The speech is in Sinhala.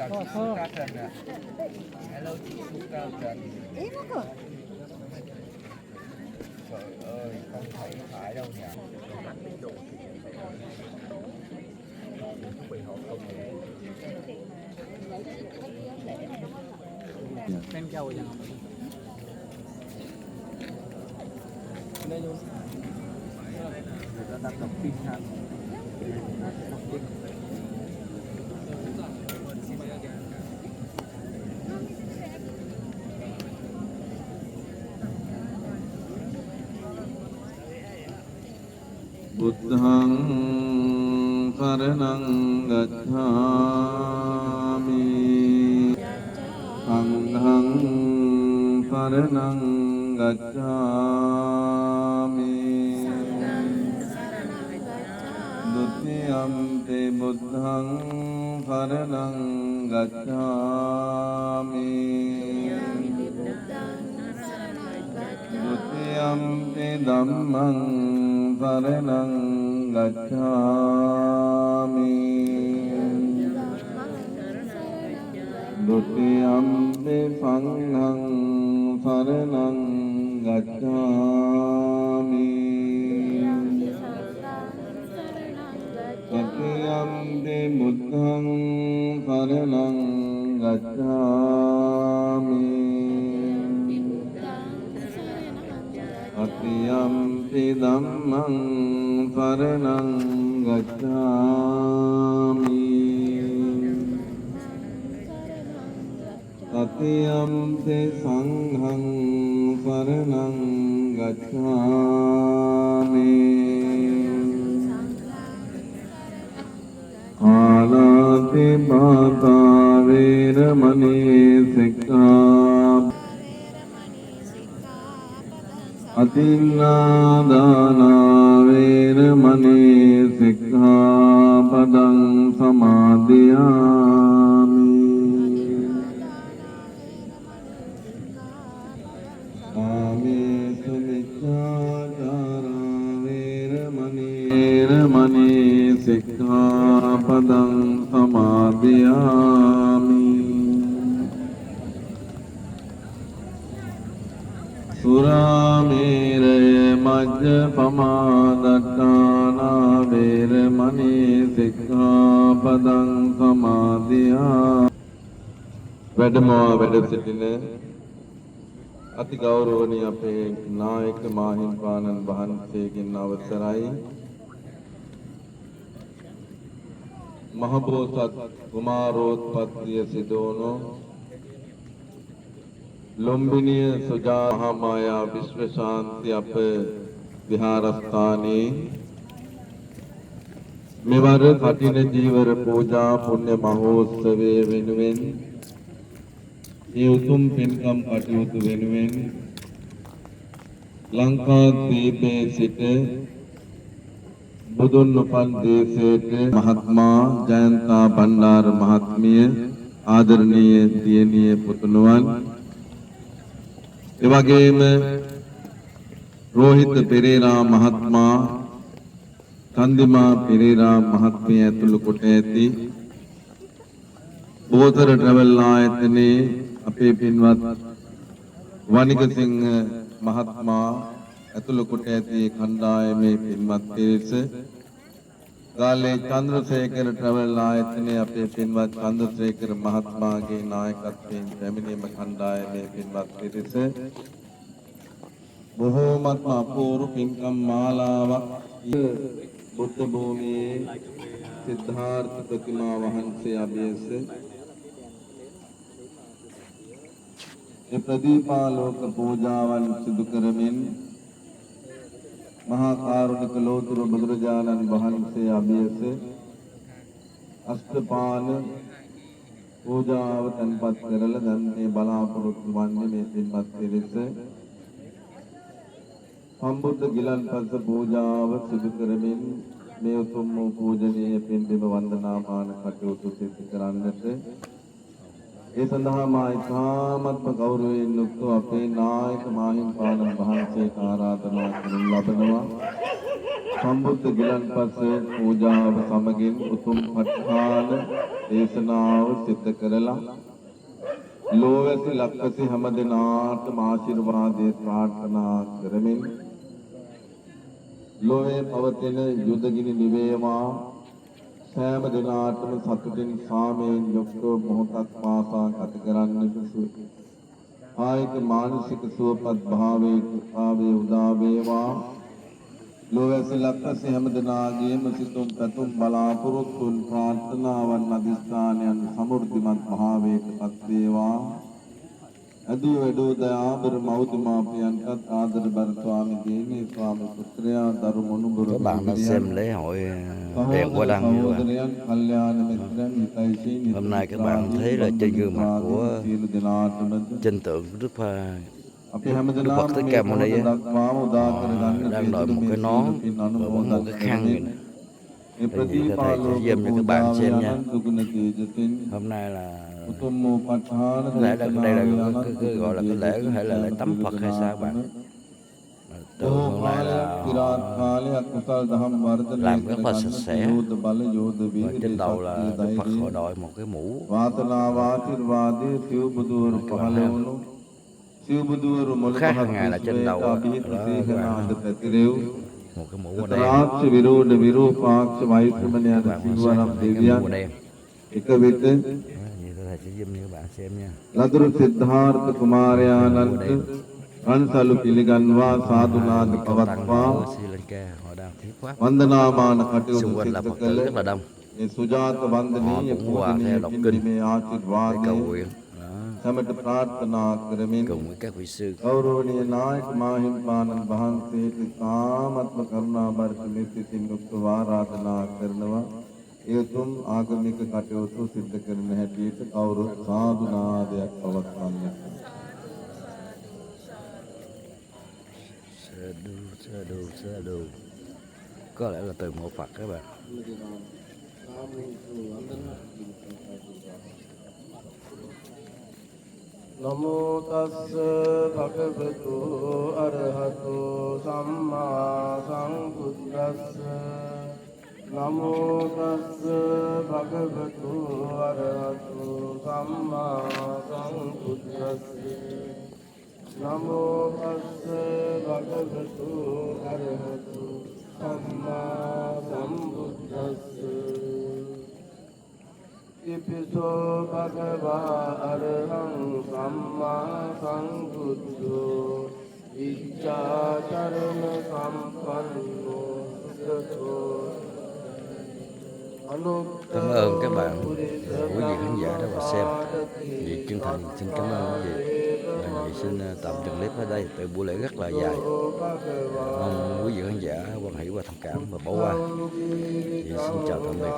suka kan ya? Hello suka kan? Mà cơ. Trời ơi, không thấy phải đâu nhỉ? Đem châu vậy đây luôn người ta đặt đọc pin ha đọc pin Buddhaṃ saraṇaṃ gacchāmi Saṅghāṃ saraṇaṃ gacchāmi Dutiyampi buddhaṃ saraṇaṃ gacchāmi Dutiyampi dhammaṃ saraṇaṃ gacchāmi Dutiyampi saṅghāṃ saraṇaṃ gacchāmi Tatiyampi buddhaṃ saraṇaṃ gacchāmi Tatiyampi dhammaṃ saraṇaṃ gacchāmi Tatiyampi saṅghāṃ saraṇaṃ gacchāmi Pāṇātiපාṭā vēramaṇī sikkhaපදං Atinādānā vēramaṇī sikkhaපදං samādhiyāmi Kāmesu miccācārā vēramaṇī sikkhaපදං samādhiyāmi Surāmeraya majjapamā daṭṭānā vēramaṇī sikkhaපදං samādhiyāmi වැඩමවා වැඩ සිටින අති ගෞරවනීය අපේ නායක මාහිම්පාණන් වහන්සේගෙන් අවසරයි මහබෝසත් කුමාරෝත්පත්තිය සිදුවුණු ලොම්බිනිය සුජා මහාමායා විශ්වශාන්ති අප විහාරස්ථානයේ මෙවර කටින ජීවර පූජා පුණ්‍ය මහෝත්සවයේ වෙනුවෙන් මේ උතුම් පින්කම් කටයුතු වෙනුවෙන් ලංකාද්වීපයේ සිට බුදුන් උපන් දේශයට මහත්මා ජයන්තා බණ්ඩාර මහත්මිය ආදරණීය දියණිය පුතුණුවන් එවැගේම රෝහිත පෙරේරා මහත්මයා චන්දිමා පෙරේරා මහත්මිය ඇතුළු කොට ඇති බෝතර ට්‍රැවල් ආයතනයේ අපේ පින්වත් වනිගසිංහ මහත්මයා ඇතුළු කොට ඇති කණ්ඩායමේ පින්වත් පිරිස ගාල්ලේ චන්ද්‍රසේකර ට්‍රැවල් ආයතනයේ අපේ පින්වත් චන්ද්‍රසේකර මහත්මයාගේ නායකත්වයෙන් පැමිණීම කණ්ඩායමේ පින්වත් පිරිස බොහෝමත්ම අපූර්ව පින්කම් මාලාවක් බුද්ධ භූමියේ සිද්ධාර්ථ ප්‍රතිමා වහන්සේ අභියස ප්‍රදීපාලෝක පූජාවන් සිදු කරමින් මහා කාරුණික ලෝතුරු බුදුරජාණන් වහන්සේ අභියස අෂ්ටපාන පූජාව තන්පත් කරලා දැන් මේ බලාපොරොත්තු වන්නේ මේ පින්වත් පිරිස සම්බුද්ධ ගිලන්පස පූජාව සිදු කරමින් මේ උතුම් වූ පූජනීය පින්බිම වන්දනාමාන කටයුතු සිදු කරන්නට ඒ සඳහා මා ඉතාමත්ම ගෞරවයෙන් යුක්තව අපේ නායක මාහිම්පාණන් වහන්සේට ආරාධනා කරනු ලබනවා සම්බුද්ධ ගිලන්පස පූජාව සමගින් උතුම් ප ဋ ාණ දේශනාව සිද්ධ කරලා ලෝවැසි ලක්වැසි හැම දිනාටම ආශිර්වාදයේ ප්‍රාර්ථනා කරමින් ලෝවේ පවතින යුදගිනි නිවේවා සෑම දිනාටම සතුටින් සාමයෙන් යුක්තව මොහොතක් පාසා ගත කරන්නට කායික මානසික සුවපත් භාවයේ උදා වේවා ලෝවැසි ලක්වැසි හැම දිනාගේම සිතුම් පැතුම් බලාපොරොත්තුන් ප්‍රාර්ථනාවන් අධිෂ්ඨානයන් සමෘද්ධිමත් භාවයකටපත් වේවා අදු වැඩෝ දයාබර මෞතුමාපියන්ටත් ආදර බර ස්වාමි දේනේ ස්වාමි පුත්‍රයා දරු මොනුබුරු Các bạn đã xem lễ hội đèn hoa đăng chưa ạ? Hôm nay các bạn thấy là trên gương mặt của chân tượng Đức Phật Thích Ca Mâu Ni á, đang đội một cái nón và vẫn một cái khăn vậy nè. Thì thầy sẽ zoom cho các bạn xem nha. Hôm nay là lễ đây là cái gọi là cái lễ, có thể là lễ tắm Phật hay sao các bạn? Từ hôm nay là làm rất là sạch sẽ, và trên đầu là Đức Phật họ đội một cái mũ. Khác hàng ngày là trên đầu đó, một cái mũ đen. Các bạn xem. Thầy sẽ zoom cho các bạn xem nha. ලතුරු Siddhartha කුමාරයාණන්ට අන්සලු පිළිගන්වා සාදුනාද පවත්වා Sri Lanka họ đang thuyết pháp. වන්දනාමාන කටයුතු Xung quanh là සිදු Phật tử කළ rất là đông. ඒ Sujatha Họ වන්දනීය cũng qua theo පූජනීය đọc පින්දීමේ kinh để ආශිර්වාදය cầu nguyện. Đó. සමට ප්‍රාර්ථනා කරමින් Cùng với các vị sư. ගෞරවනීය නායක මාහිම්පාණන් වහන්සේට සාමත්ම කරුණා බරිත මෙත්සිතින් යුක්තව ආරාධනා කරනවා ඒ උතුම් ආගමික කටයුතු සිද්ධ කරන හැටියට කවුරුත් සාදු නාදයක් පවත්වන්නට Sa đu. Có lẽ là từ mộ Phật các bạn. නමෝ තස්ස භගවතු අරහතෝ සම්මා සම්බුද්දස්ස නමෝ තස්ස භගවතු අරහතෝ සම්මා සම්බුද්දස්ස නමෝ තස්ස භගවතු අරහතෝ සම්මා සම්බුද්දස්ස ඉපිසෝ භගවා අරහං සම්මා සංබුද්ධෝ ඉච්ඡාචරණ සම්පන්නෝ සුඛතෝ Cảm ơn các bạn, quý vị khán giả đã vào xem. Vì chân thành xin cảm ơn quý vị. Vì xin tạm dừng clip ở đây, tại buổi lễ rất là dài. Mong quý vị khán giả quan hỷ và thông cảm và bỏ qua. Thì xin chào tạm biệt.